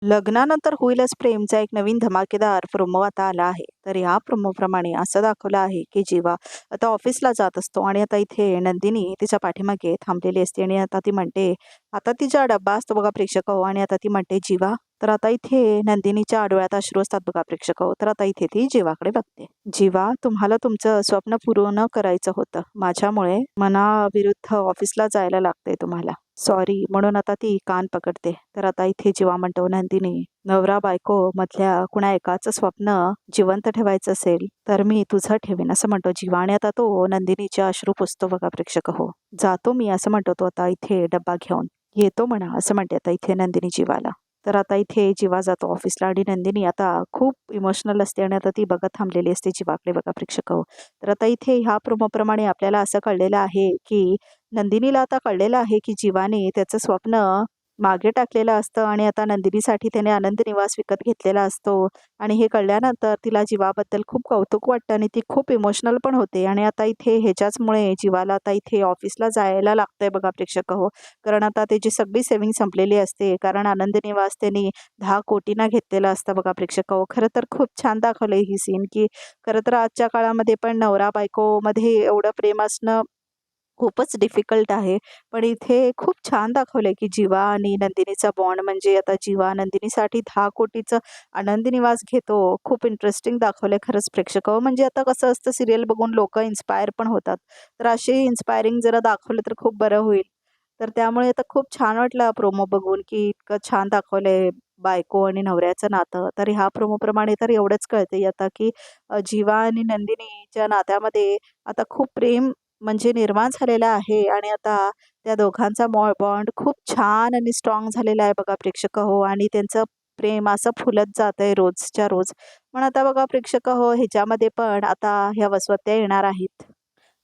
लग्नानंतर होईलच प्रेमचा एक नवीन धमाकेदार प्रोमो आता आला आहे. तर ह्या प्रोमोप्रमाणे असं दाखवलं आहे की जीवा आता ऑफिसला जात असतो आणि आता इथे नंदिनी तिच्या पाठीमागे थांबलेली असते आणि आता ती म्हणते, आता तिचा डब्बा असतो बघा प्रेक्षक हो, आणि आता ती म्हणते जीवा. तर आता इथे नंदिनीच्या डोळ्यात अश्रू असतात बघा प्रेक्षक हो. तर आता इथे ती जीवाकडे बघते. जीवा, तुम्हाला तुमचं स्वप्न पूर्ण करायचं होतं. माझ्यामुळे मनाविरुद्ध ऑफिसला जायला लागतंय तुम्हाला. सॉरी. म्हणून आता ती कान पकडते. तर आता इथे जीवा म्हणतो, नंदिनी, नवरा बायको मधल्या कुणा एकाचं स्वप्न जिवंत ठेवायचं असेल तर मी तुझं ठेवीन असं म्हणतो जीवा. आणि आता तो नंदिनीचे अश्रू पुसतो बघा प्रेक्षक हो. जातो मी असं म्हणतो तो आता इथे डब्बा घेऊन. येतो म्हणा असं म्हणते आता इथे नंदिनी जीवाला. तर आता इथे जीवा जातो ऑफिसला आणि नंदिनी आता खूप इमोशनल असते आणि आता ती बघत थांबलेली असते जीवाकडे बघा प्रेक्षक हो. तर आता इथे ह्या प्रोमोप्रमाणे आपल्याला असं कळलेलं आहे की नंदिनीला आता कळलेलं आहे की जीवाने त्याचं स्वप्न मागे टाकलेलं असतं आणि आता नंदिनीसाठी त्याने आनंद निवास विकत घेतलेला असतो. आणि हे कळल्यानंतर तिला जीवाबद्दल खूप कौतुक वाटतं आणि ती खूप इमोशनल पण होते. आणि आता इथे ह्याच्याचमुळे जीवाला आता इथे ऑफिसला जायला लागतंय बघा प्रेक्षक हो. कारण आता त्याची सगळी सेव्हिंग संपलेली असते. कारण आनंद निवास त्यांनी 10 कोटींना घेतलेलं असतं बघा प्रेक्षक हो. खरं तर खूप छान दाखवलंय ही सीन की खरं तर आजच्या काळामध्ये पण नवरा बायकोमध्ये एवढं प्रेम असणं खूपच डिफिकल्ट आहे. पण इथे खूप छान दाखवलंय की जीवा आणि नंदिनीचा बॉन्ड, म्हणजे आता जीवा नंदिनीसाठी 10 कोटीचं आनंद निवास घेतो. खूप इंटरेस्टिंग दाखवलंय खरंच प्रेक्षक हो. म्हणजे आता कसं असतं, सिरियल बघून लोकं इन्स्पायर पण होतात. तर असे इन्स्पायरिंग जरा दाखवलं तर खूप बरं होईल. तर त्यामुळे आता खूप छान वाटलं प्रोमो बघून की इतकं छान दाखवलंय बायको आणि नवऱ्याचं नातं. तर ह्या प्रोमोप्रमाणे तर एवढंच कळतंय आता की जीवा आणि नंदिनीच्या नात्यामध्ये आता खूप प्रेम म्हणजे निर्माण झालेला आहे. आणि आता त्या दोघांचा बॉन्ड खूप छान आणि स्ट्रॉंग झालेला आहे बघा प्रेक्षक हो. आणि त्यांचं प्रेम असं फुलत जातंय रोजच्या रोज. पण आता बघा प्रेक्षक हो, ह्याच्यामध्ये पण आता ह्या वसवत्या येणार आहेत.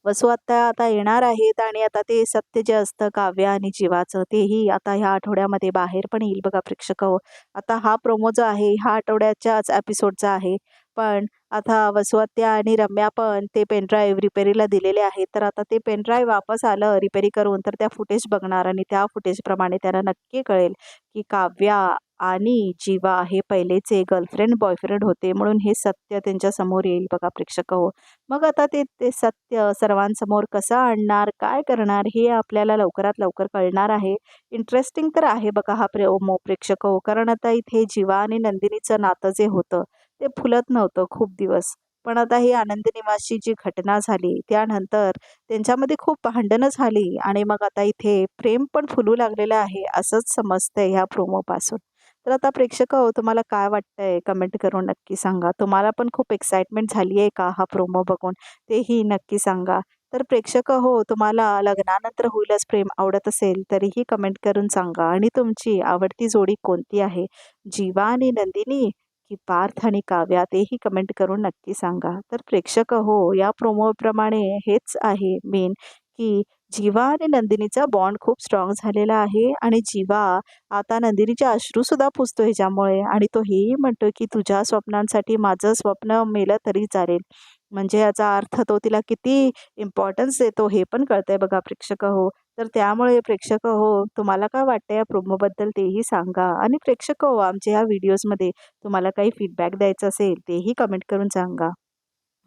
वसुहत्या आता येणार आहेत आणि आता ते सत्य जे असतं काव्या आणि जीवाचं, तेही आता ह्या आठवड्यामध्ये बाहेर पण येईल बघा प्रेक्षक हो. आता हा प्रोमो जो आहे ह्या आठवड्याच्याच एपिसोडचा आहे. पण आता वसुहत्या आणि रम्या पण ते पेनड्राईव्ह रिपेरीला दिलेले आहेत. तर आता ते पेनड्राईव्ह वापस आलं रिपेरी करून तर त्या फुटेज बघणार आणि त्या फुटेजप्रमाणे त्यांना नक्की कळेल की काव्या आणि जीवा हे पहिलेचे गर्लफ्रेंड बॉयफ्रेंड होते, म्हणून हे सत्य त्यांच्या समोर येईल बघा प्रेक्षक हो. मग आता ते ते सत्य सर्वांसमोर कसं आणणार, काय करणार, हे आपल्याला लवकरात लवकर कळणार आहे. इंटरेस्टिंग तर आहे बघा हा प्रोमो प्रेक्षक हो. कारण आता इथे जीवा आणि नंदिनीचं नातं जे होतं ते फुलत नव्हतं खूप दिवस. पण आता ही आनंद निवासची जी घटना झाली त्यानंतर त्यांच्यामध्ये खूप भांडणं झाली आणि मग आता इथे प्रेम पण फुलू लागलेलं आहे असंच समजतंय ह्या प्रोमोपासून. तर आता प्रेक्षक हो, तुम्हाला काय वाटतंय कमेंट करून नक्की सांगा. तुम्हाला पण खूप एक्साइटमेंट झाली आहे का हा प्रोमो बघून? तेही नक्की सांगा. तर प्रेक्षक हो, तुम्हाला लग्नानंतर होईलच प्रेम आवडत असेल तरीही कमेंट करून सांगा. आणि तुमची आवडती जोडी कोणती आहे? जीवा आणि नंदिनी की पार्थ आणि काव्या, तेही कमेंट करून नक्की सांगा. तर प्रेक्षक हो, या प्रोमोप्रमाणे हेच आहे मेन की जीवा आणि नंदिनीचा बॉन्ड खूप स्ट्रॉंग झालेला आहे. आणि जीवा आता नंदिनीचे अश्रूसुद्धा पुसतो ह्याच्यामुळे आणि तो हेही म्हणतो की तुझ्या स्वप्नांसाठी माझं स्वप्न मेलं तरी चालेल. म्हणजे याचा अर्थ तो तिला किती इम्पॉर्टन्स देतो हे पण कळतंय बघा प्रेक्षक हो. तर त्यामुळे प्रेक्षक हो, तुम्हाला काय वाटतं या प्रोमोबद्दल तेही सांगा. आणि प्रेक्षक हो, आमच्या ह्या व्हिडिओजमध्ये तुम्हाला काही फीडबॅक द्यायचा असेल तेही कमेंट करून सांगा.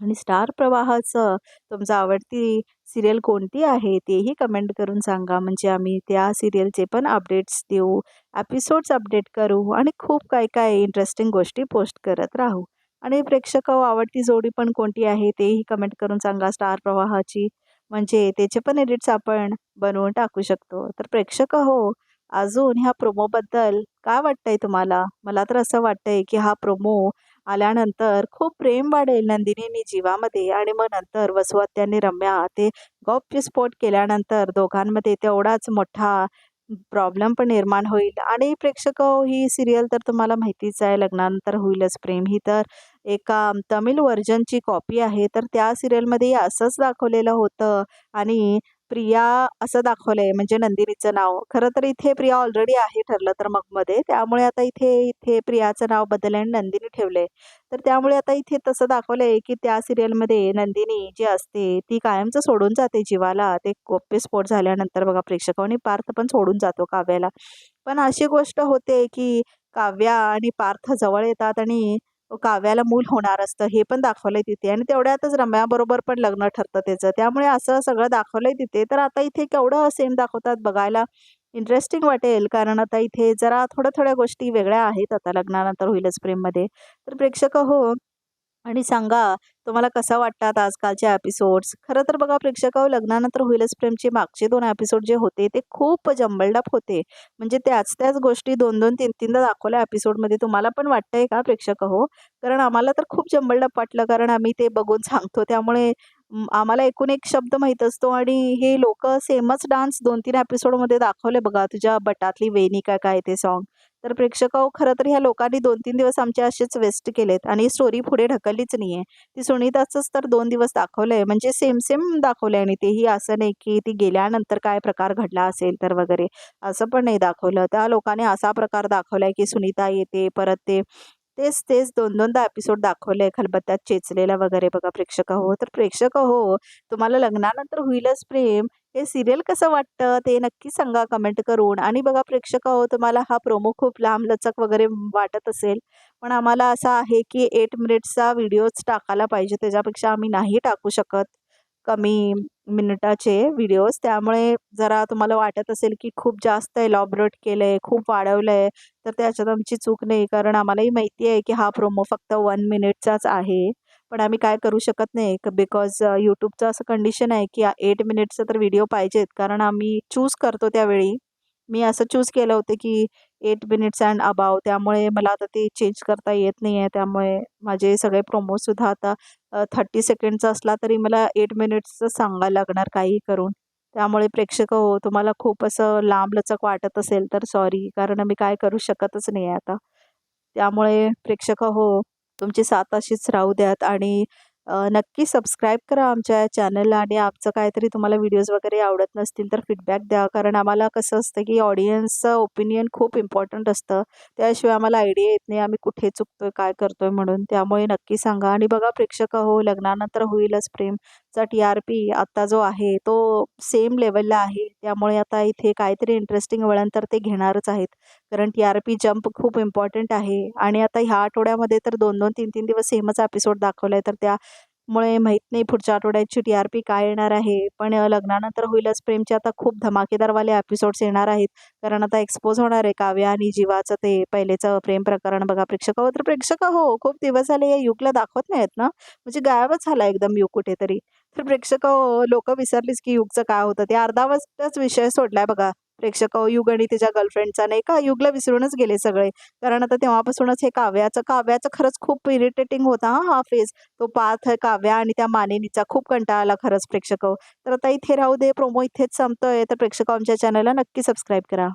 आणि स्टार प्रवाहाचं तुमचं आवडती सीरियल कोणती आहे तेही कमेंट करून सांगा. म्हणजे आम्ही त्या सीरियलचे पण अपडेट्स देऊ, एपिसोड्स अपडेट करू आणि खूप काय काय इंटरेस्टिंग गोष्टी पोस्ट करत राहू. आणि प्रेक्षक हो, आवडती जोडी पण कोणती आहे तेही कमेंट करून सांगा स्टार प्रवाहाची. म्हणजे त्याचे पण एडिट्स आपण बनवून टाकू शकतो. तर प्रेक्षक हो, अजून ह्या प्रोमोबद्दल काय वाटतंय तुम्हाला? मला तर असं वाटतंय की हा प्रोमो आल्यानंतर खूप प्रेम वाढेल नंदिनी आणि जीवामध्ये. आणि मग नंतर वसुहत्या आणि रम्या ते गौप्यस्फोट केल्यानंतर दोघांमध्ये तेवढाच मोठा प्रॉब्लेम पण निर्माण होईल. आणि प्रेक्षक हो, ही सिरियल तर तुम्हाला माहितीच आहे, लग्नानंतर होईलच प्रेम, ही तर एका तमिळ व्हर्जनची कॉपी आहे. तर त्या सिरियलमध्ये असंच दाखवलेलं होतं. आणि प्रिया असं दाखवलंय, म्हणजे नंदिनीचं नाव. खरं तर इथे प्रिया ऑलरेडी आहे ठरलं तर मग मध्ये. त्यामुळे आता इथे इथे प्रियाचं नाव बदललं आणि नंदिनी ठेवलंय. तर त्यामुळे आता इथे तसं दाखवलंय की त्या सिरियलमध्ये नंदिनी जी असते ती कायमचं सोडून जाते जीवाला. ते गौप्यस्फोट झाल्यानंतर बघा प्रेक्षकांनी पार्थ पण सोडून जातो काव्याला. पण अशी गोष्ट होते की काव्या आणि पार्थ जवळ येतात आणि काव्याला मूल होणार असतं हे पण दाखवलंय तिथे आणि तेवढ्यातच रम्याबरोबर पण लग्न ठरतं त्याचं. त्यामुळे असं सगळं दाखवलंय तिथे. तर आता इथे केवढं सेम दाखवतात बघायला इंटरेस्टिंग वाटेल. कारण आता इथे जरा थोड्या-थोड्या गोष्टी वेगळ्या आहेत आता लग्नानंतर होईलच प्रेममध्ये. तर प्रेक्षक हो आणि सांगा तुम्हाला कसा वाटतात आजकालचे एपिसोड्स? खरं तर बघा प्रेक्षकाहो लग्नानंतर होईलच प्रेमचे मागचे 2 एपिसोड जे होते ते खूप जंबलडप होते. म्हणजे त्याच गोष्टी 2-2, 3-3दा दाखवल्या एपिसोडमध्ये. तुम्हाला पण वाटतंय का प्रेक्षकाहो? कारण आम्हाला तर खूप जंबलडप वाटलं कारण आम्ही ते बघून सांगतो. त्यामुळे आम्हाला एकूण एक शब्द माहीत असतो आणि हे लोकं सेमच डान्स 2-3 एपिसोडमध्ये दाखवले बघा. तुझ्या बटातली वेणी का काय ते सॉन्ग. तर प्रेक्षकाहो खरं तर ह्या लोकांनी 2-3 दिवस आमचे असेच वेस्ट केलेत आणि स्टोरी पुढे ढकललीच नाहीये. ती सुनीताचंच तर 2 दिवस दाखवलंय म्हणजे सेम दाखवलंय आणि तेही असं नाही की ती गेल्यानंतर काय प्रकार घडला असेल तर वगैरे असं पण नाही दाखवलं. त्या लोकांनी असा प्रकार दाखवलाय की सुनीता येते परत तेच 2-2दा एपिसोड दाखवले खलबत्त्यात चेचलेला वगैरे बघा प्रेक्षक तर प्रेक्षक तुम्हाला लग्नानंतर होईलच प्रेम हे सीरियल कसं वाटतं ते नक्की सांगा कमेंट करून. आणि बघा प्रेक्षक तुम्हाला हा प्रोमो खूप लांबलचक वगैरे वाटत असेल, पण आम्हाला असा आहे की 8 मिनिट्सचा व्हिडिओच टाकायला पाहिजे. त्याच्यापेक्षा आम्ही नाही टाकू शकत कमी मिनिटाचे व्हिडिओज. त्यामुळे जरा तुम्हाला वाटत असेल की खूप जास्त एलॉबरेट केलंय, खूप वाढवलंय, तर त्याच्यात आमची चूक नाही. कारण आम्हालाही माहिती आहे की हा प्रोमो फक्त 1 मिनिटचाच आहे. पण आम्ही काय करू शकत नाही बिकॉज YouTubeचं असं कंडिशन आहे की 8 मिनिट्सचा तर व्हिडिओ पाहिजेत. कारण आम्ही चूज करतो त्यावेळी. मी असं चूज केलं होतं की 8 मिनिट्स अँड अबाव. त्यामुळे मला आता ते चेंज करता येत नाहीये. त्यामुळे माझे सगळे प्रोमोसुद्धा आता 30 सेकंडचा असला तरी मला 8 मिनिट्सचं सांगायला लागणार काहीही करून. त्यामुळे तुम्हाला खूप असं लांबलचक वाटत असेल तर सॉरी. कारण आम्ही काय करू शकतच नाही आता. त्यामुळे तुमची साथ अशीच राहू द्यात आणि नक्की सबस्क्राईब करा आमच्या चॅनलला आणि आमचं काहीतरी तुम्हाला व्हिडिओज वगैरे आवडत नसतील तर फीडबॅक द्या. कारण आम्हाला कसं असतं की ऑडियन्सचं ओपिनियन खूप इम्पॉर्टंट असतं. त्याशिवाय आम्हाला आयडिया येत नाही आम्ही कुठे चुकतोय, काय करतोय म्हणून. त्यामुळे नक्की सांगा आणि बघा लग्नानंतर होईलच प्रेमचा TRP आता जो आहे तो सेम लेव्हलला आहे. त्यामुळे आता इथे काहीतरी इंटरेस्टिंग वळण तर ते घेणारच आहेत. कारण TRP जंप खूप इम्पॉर्टंट आहे आणि आता ह्या आठवड्यामध्ये तर 2-2, 3-3 दिवस सेमच एपिसोड दाखवलाय तर त्यामुळे माहीत नाही पुढच्या आठवड्याची TRP काय येणार आहे. पण लग्नानंतर होईलच प्रेमचे आता खूप धमाकेदारवाले एपिसोड्स येणार आहेत. कारण आता एक्सपोज होणार आहे काव्या आणि जीवाचं ते पहिलेचं प्रेम प्रकरण बघा तर खूप दिवस झाले या युगला दाखवत नाहीत ना. म्हणजे गायबच झाला एकदम युग कुठेतरी. तर लोकं विसरलीच की युगचं काय होतं ते अर्धावटच विषय सोडलाय बघा. युग आणि तिच्या गर्लफ्रेंडचा नाही का युगला विसरूनच गेले सगळे. कारण आता तेव्हापासूनच हे काव्याचं खरंच खूप इरिटेटिंग होता हां, हा फेज. तो पार्थ, काव्या आणि त्या मानिनीचा खूप कंटाळा आला खरंच तर आता इथे राहू दे, प्रोमो इथेच संपतोय. तर आमच्या चॅनलला नक्की सबस्क्राईब करा.